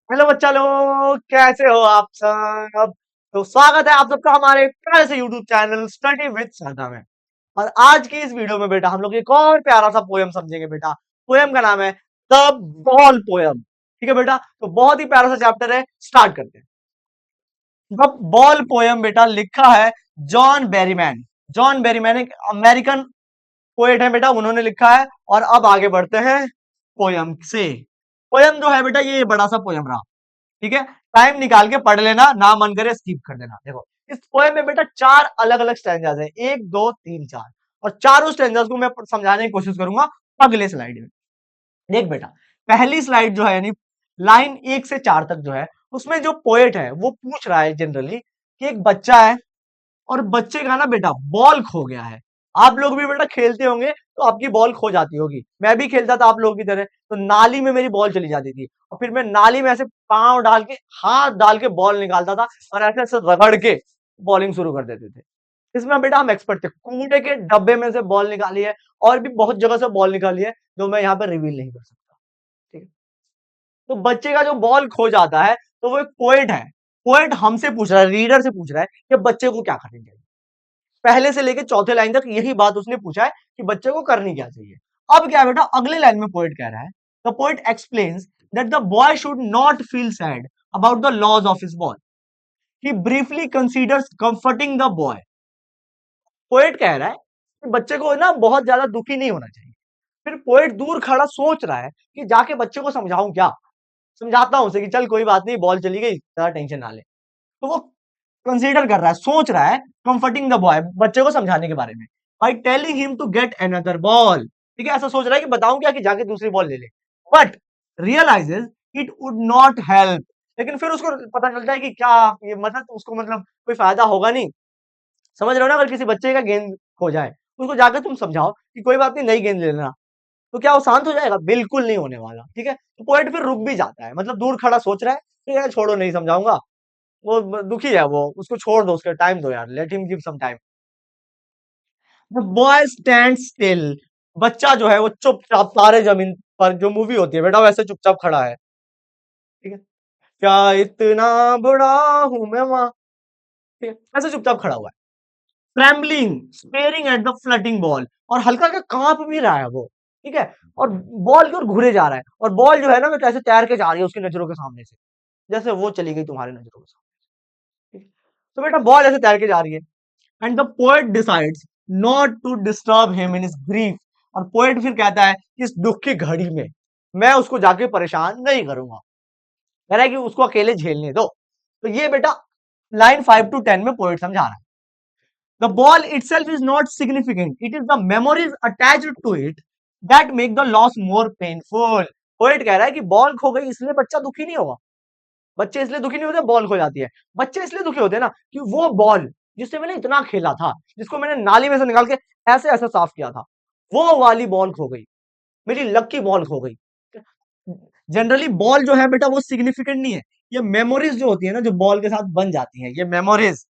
Hello बच्चा लोग, कैसे हो आप सब। तो स्वागत है आप सबका हमारे प्यारे से यूट्यूब चैनल स्टडी विद सादा में। और आज की इस वीडियो में बेटा हम लोग एक और प्यारा सा पोयम समझेंगे बेटा। पोयम का नाम है द बॉल पोयम। ठीक है बेटा, तो बहुत ही प्यारा सा चैप्टर है, स्टार्ट करते हैं। द बॉल पोयम बेटा लिखा है जॉन बेरीमैन। जॉन बेरीमैन एक अमेरिकन पोएट है बेटा, उन्होंने लिखा है। और अब आगे बढ़ते हैं पोयम से। पोयम जो है बेटा ये बड़ा सा पोयम रहा। ठीक है, टाइम निकाल के पढ़ लेना, ना मन करे स्किप कर देना। देखो इस पोएम में बेटा चार अलग अलग स्टैंजाज हैं, एक दो तीन चार। और चारों स्टैंजाज को मैं समझाने की कोशिश करूंगा अगले स्लाइड में। देख बेटा, पहली स्लाइड जो है यानी लाइन 1 से 4 तक जो है, उसमें जो पोएट है वो पूछ रहा है जनरली कि एक बच्चा है और बच्चे का ना बेटा बॉल खो गया है। आप लोग भी बेटा खेलते होंगे तो आपकी बॉल खो जाती होगी, मैं भी खेलता था आप लोगों की तरह। तो नाली में मेरी बॉल चली जाती थी और फिर मैं नाली में ऐसे पांव डाल के हाथ डाल के बॉल निकालता था और ऐसे ऐसे रगड़ के बॉलिंग शुरू कर देते थे। इसमें बेटा हम एक्सपर्ट थे, कूड़े के डब्बे में से बॉल निकाली है और भी बहुत जगह से बॉल निकाली है जो मैं यहाँ पे रिवील नहीं कर सकता। ठीक है, तो बच्चे का जो बॉल खो जाता है तो वो एक पोएट है। पोएट हमसे पूछ रहा है, रीडर से पूछ रहा है कि बच्चे को क्या करना चाहिए। पहले से लेके चौथे लाइन तक यही बात उसने पूछा है कि बच्चे को करनी क्या चाहिए। अब क्या है बेटा, अगले लाइन में पोएट कह रहा है, the poet explains that the boy should not feel sad about the loss of his ball. He briefly considers comforting the boy. Poet कह रहा है कि बच्चे को ना बहुत ज्यादा दुखी नहीं होना चाहिए। फिर पोएट दूर खड़ा सोच रहा है कि जाके बच्चे को समझाऊं क्या। समझाता हूं उसे कि चल कोई बात नहीं, बॉल चली गई, ज्यादा टेंशन ना ले। तो वो कंसीडर कर रहा है, सोच रहा है कंफर्टिंग द बॉय, बच्चे को समझाने के बारे में, by telling him to get another ball. ठीक है, ऐसा सोच रहा है कि बताऊं क्या कि जाके दूसरी बॉल ले ले। But realises it would not help. लेकिन फिर उसको पता चलता है कि क्या ये मतलब उसको मतलब कोई फायदा होगा नहीं। समझ रहे हो ना, अगर किसी बच्चे का गेंद खो जाए उसको जाकर तुम समझाओ कि कोई बात नहीं, नई गेंद ले लेना, तो क्या वो शांत हो जाएगा? बिल्कुल नहीं होने वाला। ठीक है, तो पोएट फिर रुक भी जाता है, मतलब दूर खड़ा सोच रहा है, ठीक है छोड़ो नहीं समझाऊंगा। वो दुखी है, वो उसको छोड़ दो, उसका टाइम दो यार, let him give some time. The boy stand still. बच्चा जो है वो चुपचाप तारे जमीन पर जो मूवी होती है बेटा वैसे चुपचाप खड़ा है। ठीक है, क्या इतना बड़ा हूं मैं वहां। ठीक है, ऐसे चुपचाप खड़ा हुआ है, trembling staring at the flirting ball, और हल्का हल्का कांप भी रहा है वो। ठीक है, और बॉल की ओर घूरे जा रहा है, और बॉल जो है ना वो कैसे तैर के जा रही है उसकी नजरों के सामने से, जैसे वो चली गई तुम्हारी नजरों के सामने। ठीक है? तो बेटा बॉल ऐसे तैर के जा रही है, and the poet decides not to disturb him in his grief. और पोएट फिर कहता है कि इस दुख की घड़ी में मैं उसको जाके परेशान नहीं करूंगा, कह रहा है कि उसको अकेले झेलने दो। तो ये बेटा लाइन 5 to 10 में पोएट समझा रहा है। The ball itself is not significant, it is the memories attached to it that make the loss more painful। Poet कह रहा है कि बॉल खो गई इसलिए बच्चा दुखी नहीं होगा। बच्चे इसलिए दुखी नहीं होते बॉल खो जाती है, बच्चे इसलिए दुखी होते हैं ना कि वो बॉल जिससे मैंने इतना खेला था, जिसको मैंने नाली में से निकाल के ऐसे ऐसे साफ किया था, वो वाली बॉल खो गई, मेरी लकी बॉल खो गई। जनरली बॉल जो है बेटा वो सिग्निफिकेंट नहीं है, ये मेमोरीज जो होती है ना जो बॉल के साथ बन जाती हैं, ये मेमोरीज,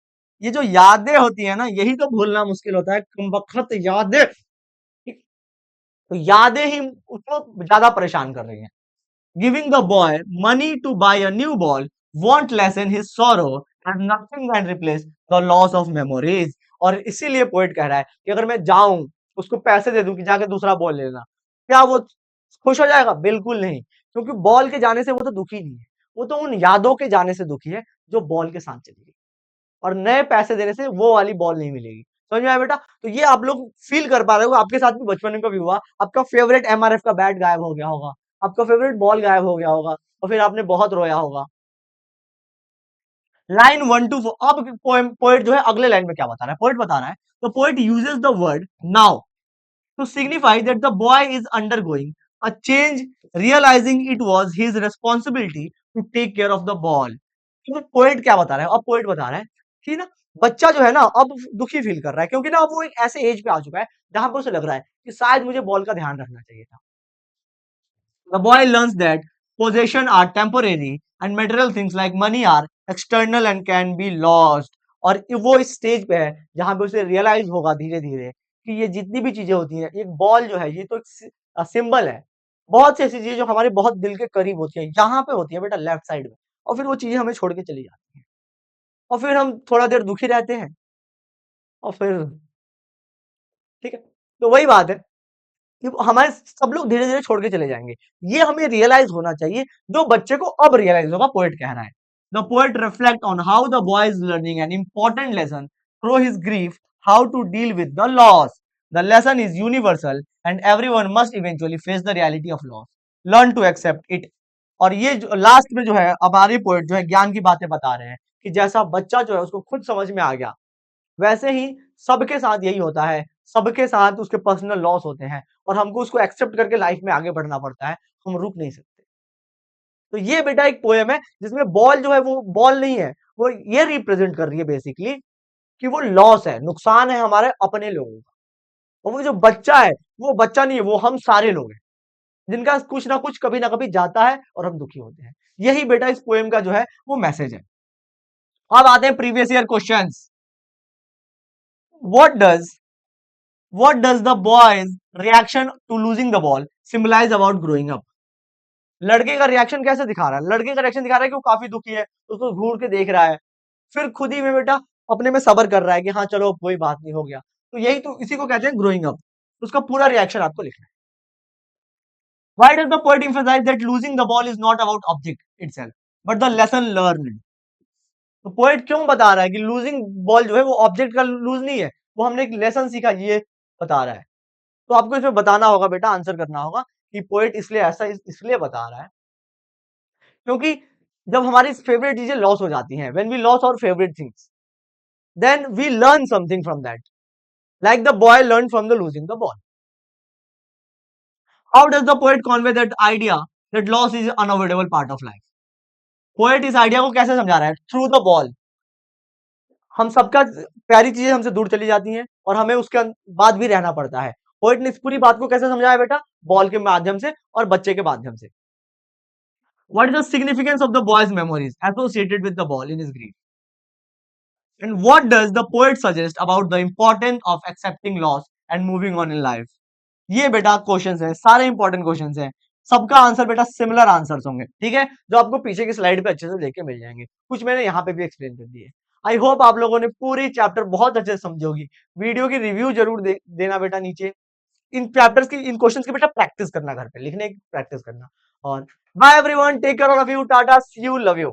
ये जो यादें होती है ना यही तो भूलना मुश्किल होता है, कमबख्त यादें। तो यादें ही उसको ज्यादा परेशान कर रही हैं। Giving the boy money to buy a new ball won't lessen his sorrow and nothing can replace the loss of memories। और इसीलिए पोएट कह रहा है कि अगर मैं जाऊं उसको पैसे दे दूं कि जाके दूसरा बॉल ले लेना, क्या वो खुश हो जाएगा? बिल्कुल नहीं, क्योंकि बॉल के जाने से वो तो दुखी नहीं है, वो तो उन यादों के जाने से दुखी है जो बॉल के साथ चली गई। और नए पैसे देने से वो वाली बॉल नहीं मिलेगी। समझ में आया बेटा? तो ये आप लोग फील कर पा रहे हो, आपके साथ भी बचपन में कभी हुआ, आपका फेवरेट एमआरएफ का बैट गायब हो गया होगा, आपका फेवरेट बॉल गायब हो गया होगा और फिर आपने बहुत रोया होगा। Line 1 to 4। अब पोएट जो है अगले लाइन में क्या बता रहा है, पोएट बता रहा है, तो poet uses the word now to signify that the boy is undergoing a change, realizing it was his responsibility to take care of the ball। तो पोएट क्या बता रहा है, अब पोएट बता रहा है कि ना बच्चा जो है ना अब दुखी फील कर रहा है, क्योंकि ना अब वो एक ऐसे एज पे आ चुका है जहां पर उसे लग रहा है कि शायद मुझे बॉल का ध्यान रखना चाहिए था। The boy learns that possession are temporary and material things like money are external and can be lost। और वो इस स्टेज पे है जहां पे उसे रियलाइज होगा धीरे धीरे कि ये जितनी भी चीजें होती हैं, एक बॉल जो है ये तो एक सिंबल है, बहुत सी ऐसी चीजें जो हमारे बहुत दिल के करीब होती है, यहाँ पे होती है बेटा लेफ्ट साइड में, और फिर वो चीजें हमें छोड़ के चली जाती हैं, और फिर हम थोड़ा देर दुखी रहते हैं, और फिर ठीक है। तो वही बात है कि हमारे सब लोग धीरे धीरे छोड़ के चले जाएंगे, ये हमें रियलाइज होना चाहिए, जो बच्चे को अब रियलाइज होगा, पोएट कह रहा है। The poet reflect on how the boy is learning an important lesson through his grief, how to deal with the loss. The lesson is universal and everyone must eventually face the reality of loss, learn to accept it. और ये जो last में जो है हमारे poet जो है ज्ञान की बातें बता रहे हैं कि जैसा बच्चा जो है उसको खुद समझ में आ गया, वैसे ही सबके साथ यही होता है, सबके साथ उसके पर्सनल लॉस होते हैं, और हमको उसको एक्सेप्ट करके लाइफ में आगे बढ़ना पड़ता है, हम रुक नहीं सकते। तो ये बेटा एक पोएम है जिसमें बॉल जो है वो बॉल नहीं है, वो ये रिप्रेजेंट कर रही है बेसिकली कि वो लॉस है, नुकसान है हमारे अपने लोगों का, और वो जो बच्चा है वो बच्चा नहीं है, वो हम सारे लोग हैं जिनका कुछ ना कुछ कभी ना कभी जाता है और हम दुखी होते हैं। यही बेटा इस पोएम का जो है वो मैसेज है। अब आते हैं previous year questions. What does What does the boy's reaction to losing the ball symbolize about growing up? लड़के का रिएक्शन कैसे दिखा रहा है? लड़के का रिएक्शन दिखा रहा है कि वो काफी दुखी है, उसको घूर के देख रहा है, फिर खुद ही में बेटा अपने में सब्र कर रहा है कि हाँ चलो कोई बात नहीं, हो गया। तो यही तो इसी को कहते हैं ग्रोइंग अप। उसका पूरा रिएक्शन आपको लिखना है। Why does the poet emphasize that losing the ball is not about object itself, but the lesson learned? तो पोएट क्यों बता रहा है कि लूजिंग बॉल जो है वो ऑब्जेक्ट का लूज नहीं है, वो हमने एक लेसन सीखा, ये बता रहा है। तो आपको इसमें बताना होगा बेटा, आंसर करना होगा कि पोएट इसलिए ऐसा इसलिए बता रहा है क्योंकि जब हमारी फेवरेट चीजें लॉस हो जाती हैं, when we loss our favourite things, then we learn something from that, like the boy learn from the losing the ball. How does the poet convey that idea that loss is unavoidable part of life? Poet इस idea को कैसे समझा रहा है? Through the ball. हम सबका प्यारी चीजें हमसे दूर चली जाती हैं और हमें उसके बाद भी रहना पड़ता है। पोएट ने इस पूरी बात को कैसे समझाया बेटा? बॉल के माध्यम से और बच्चे के माध्यम से। What is the significance of the boy's memories associated with the ball in his grief? And what does the poet suggest about the importance of accepting loss and moving on in life? ये बेटा questions हैं, सारे important questions हैं। सबका answer बेटा similar answers होंगे, ठीक है, जो आपको पीछे की स्लाइड पे अच्छे से देख के मिल जाएंगे। कुछ मैंने यहाँ पे भी एक्सप्लेन कर दिए। आई होप आप लोगों ने पूरी चैप्टर बहुत अच्छे से समझी होगी। वीडियो की रिव्यू जरूर देना बेटा नीचे। इन चैप्टर्स की, इन क्वेश्चंस की बेटा प्रैक्टिस करना, घर पे लिखने की प्रैक्टिस करना। और bye everyone, take care of you, tata, see you, love you.